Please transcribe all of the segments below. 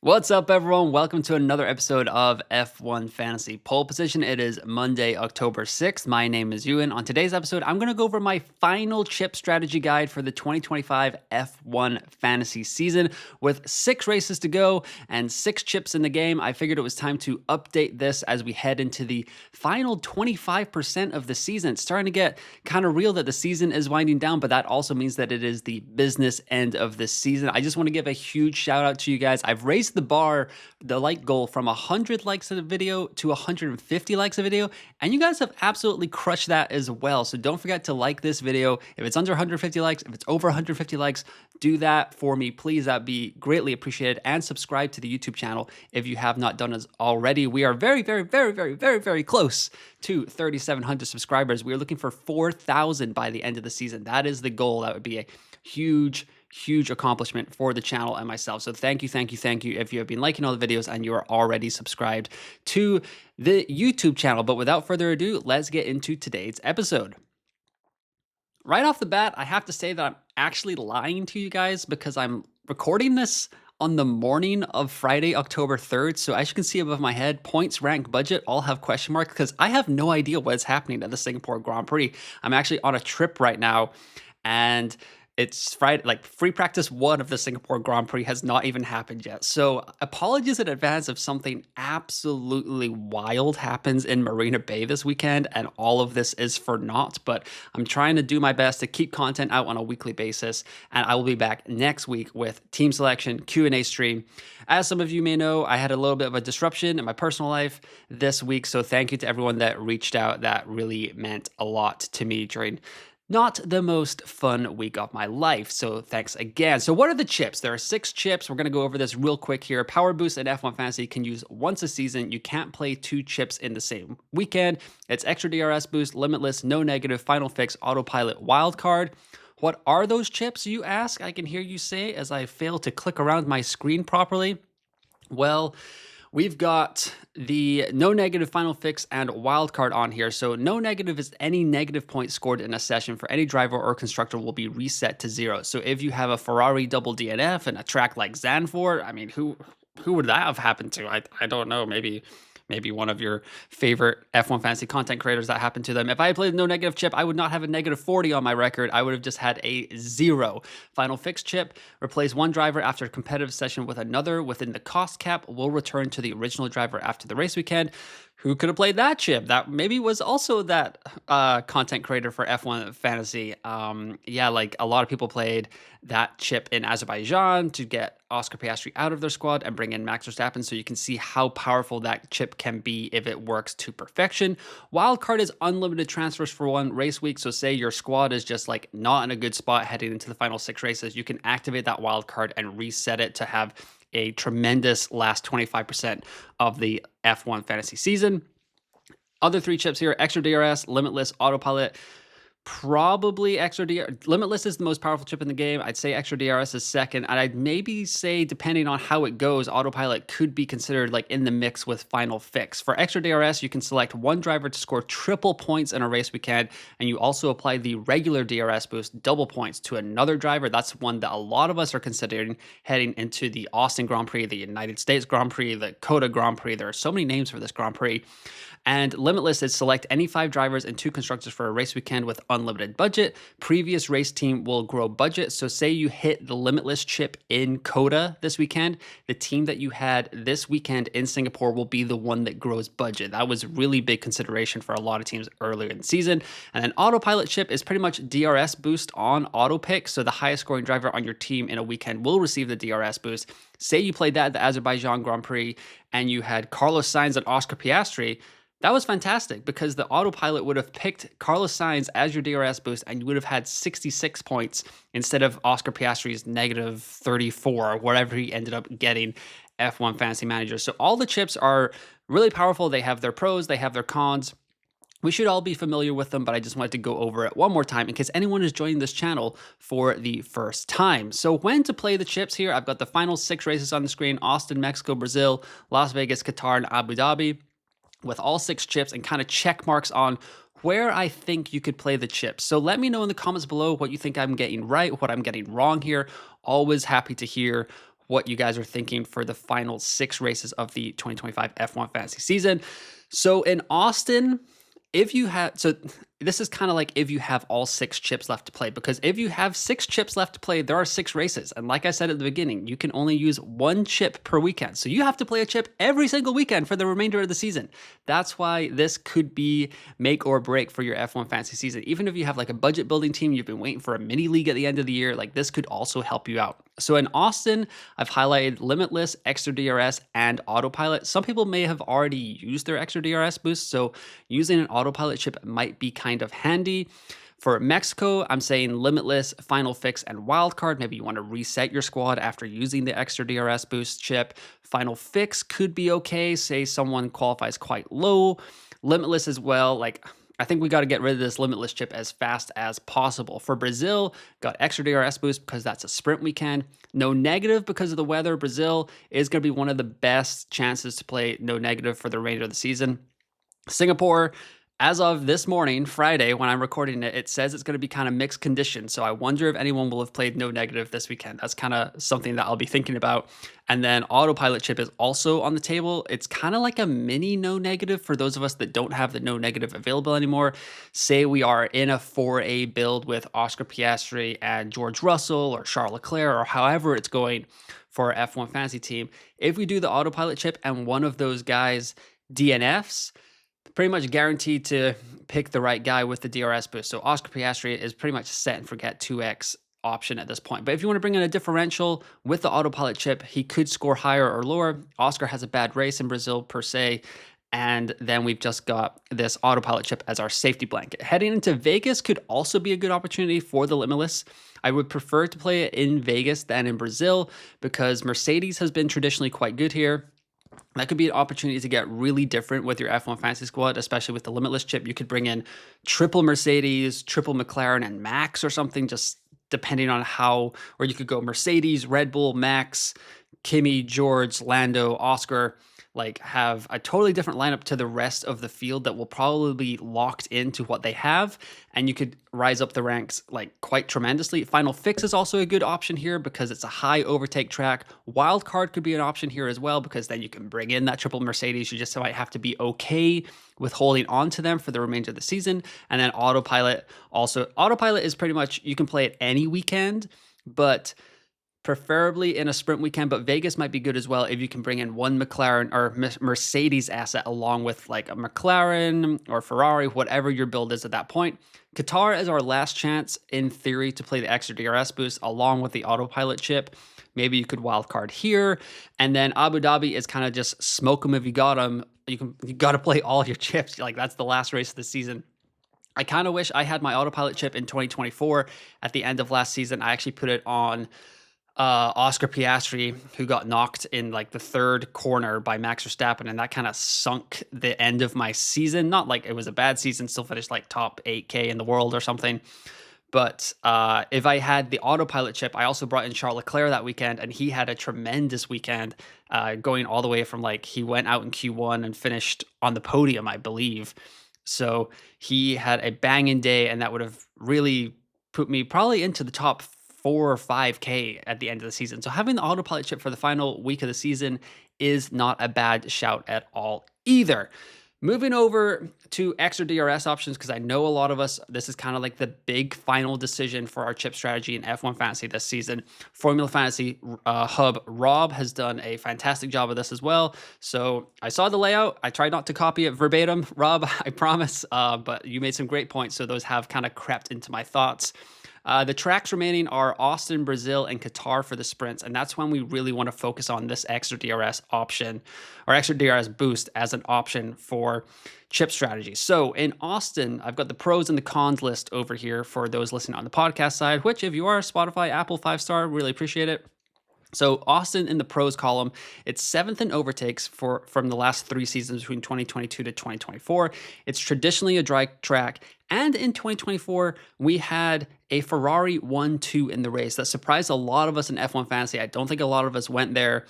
What's up, everyone? Welcome to another episode of F1 Fantasy Pole Position. It is Monday, October 6th. My name is Ewan. On today's episode, I'm going to go over my final chip strategy guide for the 2025 F1 Fantasy season. With 6 races to go and 6 chips in the game, I figured it was time to update this as we head into the final 25% of the season. It's starting to get kind of real that the season is winding down, but that also means that it is the business end of the season. I just want to give a huge shout out to you guys. I've raised the bar, the like goal from 100 likes of the video to 150 likes a video, and you guys have absolutely crushed that as well. So don't forget to like this video. If it's under 150 likes, if it's over 150 likes, do that for me, please. That'd be greatly appreciated. And subscribe to the YouTube channel if you have not done as already. We are very close to 3,700 subscribers. We are looking for 4,000 by the end of the season. That is the goal. That would be a huge accomplishment for the channel and myself. So thank you if you have been liking all the videos and you are already subscribed to the YouTube channel. But without further ado, let's get into today's episode. Right off the bat, I have to say that I'm actually lying to you guys because I'm recording this on the morning of Friday, October 3rd. So as you can see above my head, points, rank, budget all have question marks because I have no idea what's happening at the Singapore Grand Prix. I'm actually on a trip right now, and it's Friday, like free practice 1 of the Singapore Grand Prix has not even happened yet. So apologies in advance if something absolutely wild happens in Marina Bay this weekend and all of this is for naught, but I'm trying to do my best to keep content out on a weekly basis, and I will be back next week with team selection, Q&A stream. As some of you may know, I had a little bit of a disruption in my personal life this week, so thank you to everyone that reached out. That really meant a lot to me during not the most fun week of my life, so thanks again. So what are the chips? There are 6 chips. We're going to go over this real quick here. Power Boost and F1 Fantasy can use once a season. You can't play 2 chips in the same weekend. It's Extra DRS Boost, Limitless, No Negative, Final Fix, Autopilot, Wildcard. What are those chips, you ask? I can hear you say as I fail to click around my screen properly. Well, we've got the no negative, final fix, and wildcard on here. So no negative is any negative point scored in a session for any driver or constructor will be reset to 0. So if you have a Ferrari double DNF and a track like Zandvoort, I mean, who would that have happened to? I don't know. Maybe one of your favorite F1 Fantasy content creators that happened to them. If I had played no negative chip, I would not have a negative 40 on my record. I would have just had a 0. Final fix chip, replace one driver after a competitive session with another within the cost cap, will return to the original driver after the race weekend. Who could have played that chip? That maybe was also that content creator for F1 Fantasy. Yeah, like a lot of people played that chip in Azerbaijan to get Oscar Piastri out of their squad and bring in Max Verstappen, so you can see how powerful that chip can be if it works to perfection. Wildcard is unlimited transfers for one race week, so say your squad is just like not in a good spot heading into the final 6 races, you can activate that wildcard and reset it to have a tremendous last 25% of the F1 Fantasy season. Other 3 chips here: Extra DRS, Limitless, Autopilot. Probably Extra DRS. Limitless is the most powerful chip in the game. I'd say Extra DRS is second, and I'd maybe say, depending on how it goes, Autopilot could be considered like in the mix with Final Fix. For Extra DRS, you can select one driver to score triple points in a race weekend, and you also apply the regular DRS boost, double points, to another driver. That's one that a lot of us are considering heading into the Austin Grand Prix, the United States Grand Prix, the Coda Grand Prix. There are so many names for this Grand Prix. And Limitless is select any 5 drivers and 2 constructors for a race weekend with unlimited budget. Previous race team will grow budget. So say you hit the Limitless chip in Coda this weekend, the team that you had this weekend in Singapore will be the one that grows budget. That was really big consideration for a lot of teams earlier in the season. And then Autopilot chip is pretty much DRS boost on auto pick. So the highest scoring driver on your team in a weekend will receive the DRS boost. Say you played that at the Azerbaijan Grand Prix and you had Carlos Sainz and Oscar Piastri. That was fantastic because the Autopilot would have picked Carlos Sainz as your DRS boost and you would have had 66 points instead of Oscar Piastri's negative 34 or whatever he ended up getting F1 Fantasy Manager. So all the chips are really powerful. They have their pros, they have their cons. We should all be familiar with them, but I just wanted to go over it one more time in case anyone is joining this channel for the first time. So when to play the chips here, I've got the final 6 races on the screen: Austin, Mexico, Brazil, Las Vegas, Qatar, and Abu Dhabi, with all 6 chips and kind of check marks on where I think you could play the chips. So let me know in the comments below what you think I'm getting right, what I'm getting wrong here. Always happy to hear what you guys are thinking for the final 6 races of the 2025 F1 Fantasy season. So in Austin, if you have, so this is kind of like if you have all 6 chips left to play, because if you have 6 chips left to play, there are 6 races. And like I said at the beginning, you can only use 1 chip per weekend. So you have to play a chip every single weekend for the remainder of the season. That's why this could be make or break for your F1 fantasy season. Even if you have like a budget building team, you've been waiting for a mini league at the end of the year, like this could also help you out. So in Austin, I've highlighted Limitless, Extra DRS, and Autopilot. Some people may have already used their Extra DRS boost, so using an Autopilot chip might be kind of handy. For Mexico, I'm saying Limitless, Final Fix, and Wildcard. Maybe you want to reset your squad after using the Extra DRS boost chip. Final Fix could be okay, say someone qualifies quite low. Limitless as well, like I think we got to get rid of this Limitless chip as fast as possible. For Brazil, got Extra DRS boost because that's a sprint weekend. No negative because of the weather. Brazil is going to be one of the best chances to play no negative for the remainder of the season. Singapore, as of this morning, Friday, when I'm recording it, it says it's going to be kind of mixed conditions. So I wonder if anyone will have played no negative this weekend. That's kind of something that I'll be thinking about. And then Autopilot chip is also on the table. It's kind of like a mini no negative for those of us that don't have the no negative available anymore. Say we are in a 4A build with Oscar Piastri and George Russell or Charles Leclerc or however it's going for our F1 fantasy team. If we do the Autopilot chip and one of those guys DNFs, pretty much guaranteed to pick the right guy with the DRS boost. So Oscar Piastri is pretty much set and forget 2x option at this point. But if you want to bring in a differential with the Autopilot chip, he could score higher or lower. Oscar has a bad race in Brazil per se. And then we've just got this Autopilot chip as our safety blanket. Heading into Vegas could also be a good opportunity for the Limitless. I would prefer to play it in Vegas than in Brazil because Mercedes has been traditionally quite good here. That could be an opportunity to get really different with your F1 fantasy squad, especially with the Limitless chip. You could bring in triple Mercedes, triple McLaren, and Max or something, just depending on how, or you could go Mercedes, Red Bull, Max, Kimi, George, Lando, Oscar, like have a totally different lineup to the rest of the field that will probably be locked into what they have. And you could rise up the ranks like quite tremendously. Final Fix is also a good option here because it's a high overtake track. Wildcard could be an option here as well because then you can bring in that triple Mercedes. You just might have to be okay with holding on to them for the remainder of the season. And then Autopilot also. Autopilot is pretty much, you can play it any weekend, but preferably in a sprint weekend, but Vegas might be good as well if you can bring in one McLaren or Mercedes asset along with like a McLaren or Ferrari, whatever your build is at that point. Qatar is our last chance in theory to play the Extra DRS boost along with the Autopilot chip. Maybe you could wildcard here. And then Abu Dhabi is kind of just smoke them if you got them. You got to play all your chips. Like that's the last race of the season. I kind of wish I had my Autopilot chip in 2024 at the end of last season. I actually put it on Oscar Piastri, who got knocked in like the third corner by Max Verstappen, and that kind of sunk the end of my season. Not like it was a bad season, still finished like top 8K in the world or something. But if I had the Autopilot chip, I also brought in Charles Leclerc that weekend, and he had a tremendous weekend going all the way from like he went out in Q1 and finished on the podium, I believe. So he had a banging day, and that would have really put me probably into the top 4 or 5K at the end of the season. So having the Autopilot chip for the final week of the season is not a bad shout at all either. Moving over to Extra DRS options, because I know a lot of us, this is kind of like the big final decision for our chip strategy in F1 Fantasy this season. Formula Fantasy Hub Rob has done a fantastic job of this as well. So I saw the layout. I tried not to copy it verbatim, Rob, I promise, but you made some great points. So those have kind of crept into my thoughts. The tracks remaining are Austin, Brazil, and Qatar for the sprints, and that's when we really want to focus on this Extra DRS option or Extra DRS boost as an option for chip strategy. So in Austin, I've got the pros and the cons list over here for those listening on the podcast side, which if you are Spotify, Apple 5-star, really appreciate it. So Austin in the pros column, it's 7th in overtakes from the last 3 seasons between 2022 to 2024. It's traditionally a dry track. And in 2024, we had a Ferrari 1-2 in the race. That surprised a lot of us in F1 Fantasy. I don't think a lot of us went there.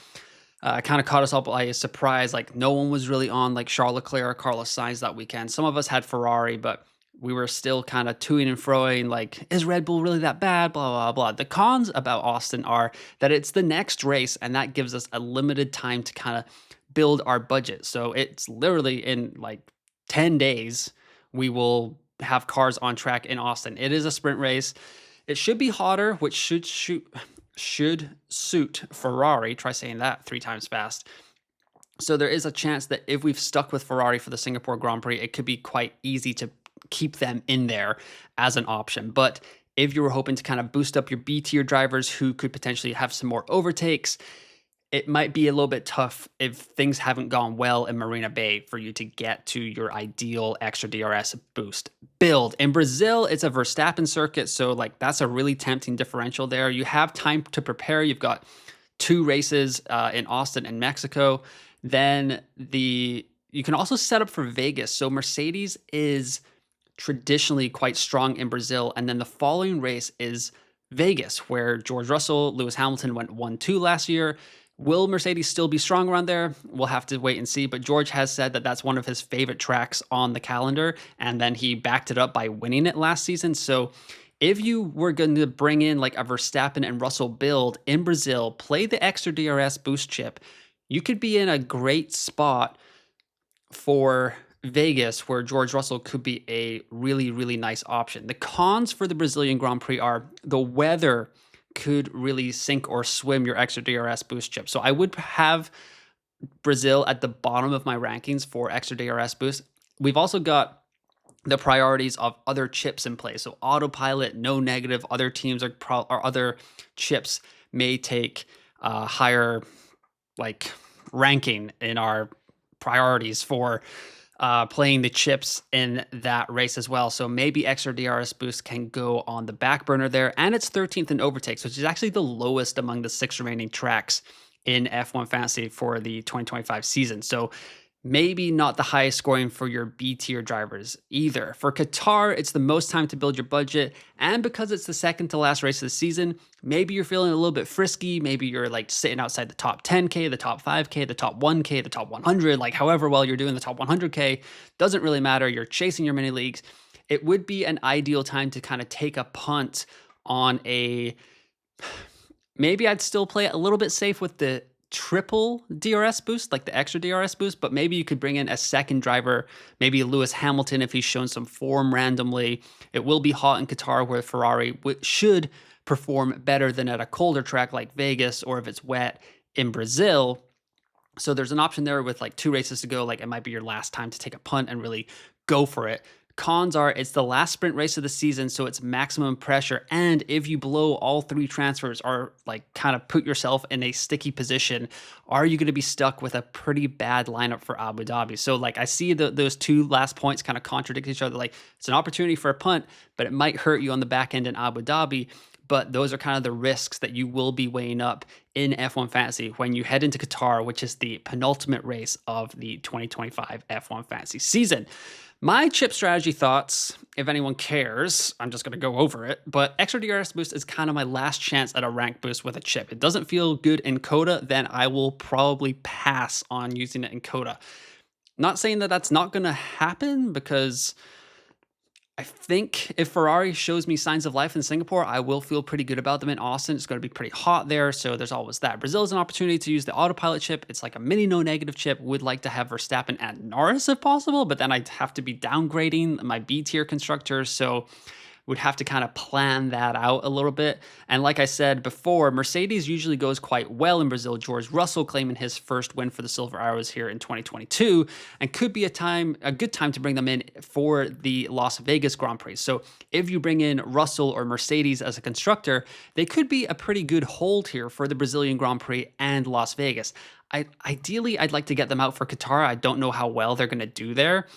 Kind of caught us up by a surprise. Like no one was really on like Charles Leclerc or Carlos Sainz that weekend. Some of us had Ferrari, but we were still kind of toing and froing, like, is Red Bull really that bad? Blah, blah, blah. The cons about Austin are that it's the next race, and that gives us a limited time to kind of build our budget. So it's literally in like 10 days, we will have cars on track in Austin. It is a sprint race. It should be hotter, which should suit Ferrari. Try saying that 3 times fast. So there is a chance that if we've stuck with Ferrari for the Singapore Grand Prix, it could be quite easy to keep them in there as an option. But if you were hoping to kind of boost up your B tier drivers who could potentially have some more overtakes, it might be a little bit tough if things haven't gone well in Marina Bay for you to get to your ideal extra DRS boost build. In Brazil, it's a Verstappen circuit, so like that's a really tempting differential there. You have time to prepare. You've got 2 races in Austin and Mexico. Then you can also set up for Vegas. So Mercedes is traditionally quite strong in Brazil, and then the following race is Vegas, where George Russell, Lewis Hamilton went 1-2 last year. Will Mercedes still be strong around there? We'll have to wait and see, but George has said that that's one of his favorite tracks on the calendar, and then he backed it up by winning it last season. So if you were going to bring in like a Verstappen and Russell build in Brazil, play the extra DRS boost chip, you could be in a great spot for Vegas, where George Russell could be a really, really nice option. The cons for the Brazilian Grand Prix are the weather could really sink or swim your extra DRS boost chip. So I would have Brazil at the bottom of my rankings for extra DRS boost. We've also got the priorities of other chips in place. So autopilot, no negative. Other teams or other chips may take higher like ranking in our priorities for playing the chips in that race as well. So maybe extra DRS boost can go on the back burner there. And it's 13th in overtakes, which is actually the lowest among the 6 remaining tracks in F1 Fantasy for the 2025 season. So maybe not the highest scoring for your B tier drivers either. For Qatar, it's the most time to build your budget. And because it's the second to last race of the season, maybe you're feeling a little bit frisky. Maybe you're like sitting outside the top 10K, the top 5K, the top 1K, the top 100, like however well you're doing the top 100K, doesn't really matter. You're chasing your mini leagues. It would be an ideal time to kind of take a punt on maybe I'd still play it a little bit safe with the triple DRS boost, like the extra DRS boost, but maybe you could bring in a second driver, maybe Lewis Hamilton if he's shown some form randomly. It will be hot in Qatar, where Ferrari should perform better than at a colder track like Vegas, or if it's wet in Brazil. So there's an option there with like 2 races to go. Like it might be your last time to take a punt and really go for it. Cons are it's the last sprint race of the season, so it's maximum pressure. And if you blow all 3 transfers or like kind of put yourself in a sticky position, are you going to be stuck with a pretty bad lineup for Abu Dhabi? So like I see those 2 last points kind of contradict each other. Like it's an opportunity for a punt, but it might hurt you on the back end in Abu Dhabi. But those are kind of the risks that you will be weighing up in F1 Fantasy when you head into Qatar, which is the penultimate race of the 2025 F1 Fantasy season. My chip strategy thoughts, if anyone cares, I'm just going to go over it, but extra DRS boost is kind of my last chance at a rank boost with a chip. It doesn't feel good in Coda, then I will probably pass on using it in Coda. Not saying that that's not going to happen, because I think if Ferrari shows me signs of life in Singapore, I will feel pretty good about them in Austin. It's going to be pretty hot there, so there's always that. Brazil is an opportunity to use the autopilot chip. It's like a mini no negative chip. Would like to have Verstappen and Norris if possible, but then I'd have to be downgrading my B tier constructors, so would have to kind of plan that out a little bit. And like I said before, Mercedes usually goes quite well in Brazil. George Russell claiming his first win for the Silver Arrows here in 2022, and could be a good time to bring them in for the Las Vegas Grand Prix. So if you bring in Russell or Mercedes as a constructor, they could be a pretty good hold here for the Brazilian Grand Prix and Las Vegas. Ideally, I'd like to get them out for Qatar. I don't know how well they're going to do there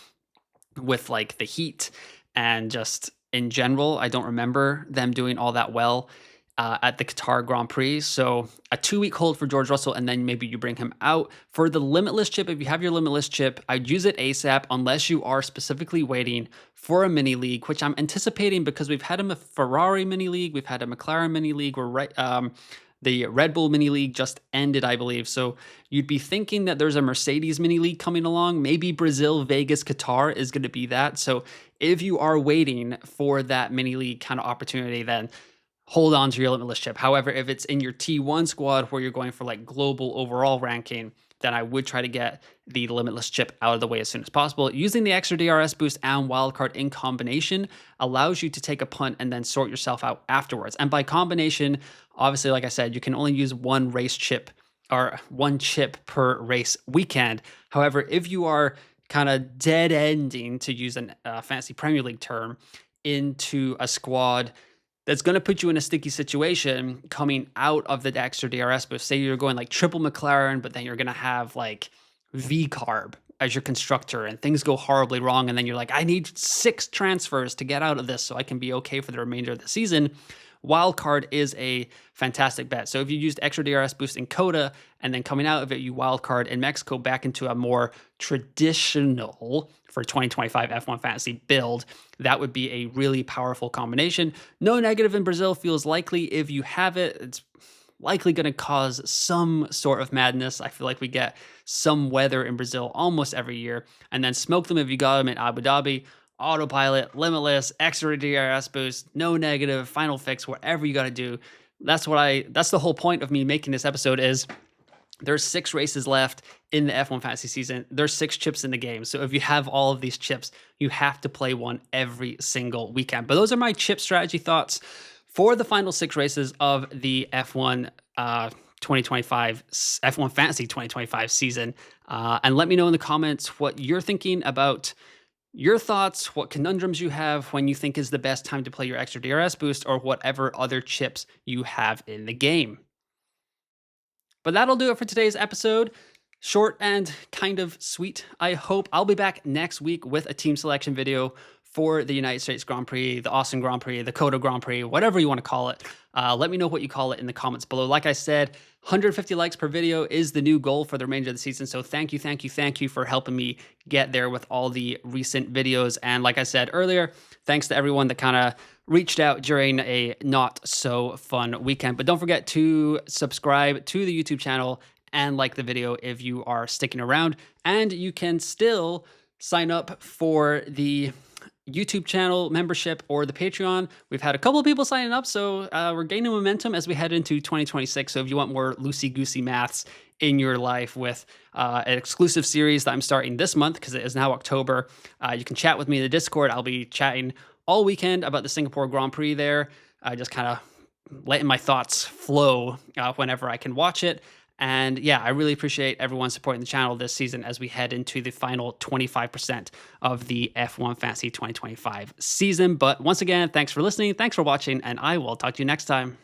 with like the heat and just in general. I don't remember them doing all that well at the Qatar Grand Prix. So a 2-week hold for George Russell, and then maybe you bring him out. For the Limitless chip, if you have your Limitless chip, I'd use it ASAP unless you are specifically waiting for a mini league, which I'm anticipating because we've had a Ferrari mini league, we've had a McLaren mini league. We're The Red Bull Mini League just ended, I believe. So you'd be thinking that there's a Mercedes Mini League coming along. Maybe Brazil, Vegas, Qatar is going to be that. So if you are waiting for that Mini League kind of opportunity, then hold on to your Limitless chip. However, if it's in your T1 squad where you're going for like global overall ranking, then I would try to get the Limitless chip out of the way as soon as possible. Using the extra DRS boost and wildcard in combination allows you to take a punt and then sort yourself out afterwards. And by combination, obviously, like I said, you can only use one race chip or one chip per race weekend. However, if you are kind of dead ending, to use a fancy Premier League term, into a squad that's going to put you in a sticky situation coming out of the extra DRS boost. Say you're going like triple McLaren, but then you're going to have like V-Carb as your constructor and things go horribly wrong. And then you're like, I need 6 transfers to get out of this so I can be okay for the remainder of the season. Wildcard is a fantastic bet. So if you used extra DRS boost in Coda and then coming out of it, you wildcard in Mexico back into a more traditional for 2025 F1 Fantasy build, that would be a really powerful combination. No negative in Brazil feels likely. If you have it, it's likely going to cause some sort of madness. I feel like we get some weather in Brazil almost every year. And then smoke them if you got them in Abu Dhabi. Autopilot, Limitless, extra DRS boost, no negative, final fix, whatever you got to do. That's the whole point of me making this episode is there's 6 races left in the F1 Fantasy season. There's 6 chips in the game. So if you have all of these chips, you have to play one every single weekend. But those are my chip strategy thoughts for the final 6 races of the F1 2025 F1 Fantasy 2025 season. And let me know in the comments what you're thinking about your thoughts, what conundrums you have when you think is the best time to play your extra DRS boost or whatever other chips you have in the game. But that'll do it for today's episode. Short and kind of sweet, I hope. I'll be back next week with a team selection video for the United States Grand Prix, the Austin Grand Prix, the Coda Grand Prix, whatever you want to call it. Let me know what you call it in the comments below. Like I said, 150 likes per video is the new goal for the remainder of the season. So thank you for helping me get there with all the recent videos. And like I said earlier, thanks to everyone that kind of reached out during a not so fun weekend. But don't forget to subscribe to the YouTube channel and like the video if you are sticking around. And you can still sign up for the YouTube channel membership or the Patreon. We've had a couple of people signing up, so we're gaining momentum as we head into 2026. So if you want more loosey-goosey maths in your life with an exclusive series that I'm starting this month, because it is now October, you can chat with me in the Discord. I'll be chatting all weekend about the Singapore Grand Prix there, just kind of letting my thoughts flow whenever I can watch it. And yeah, I really appreciate everyone supporting the channel this season as we head into the final 25% of the F1 Fantasy 2025 season. But once again, thanks for listening, thanks for watching, and I will talk to you next time.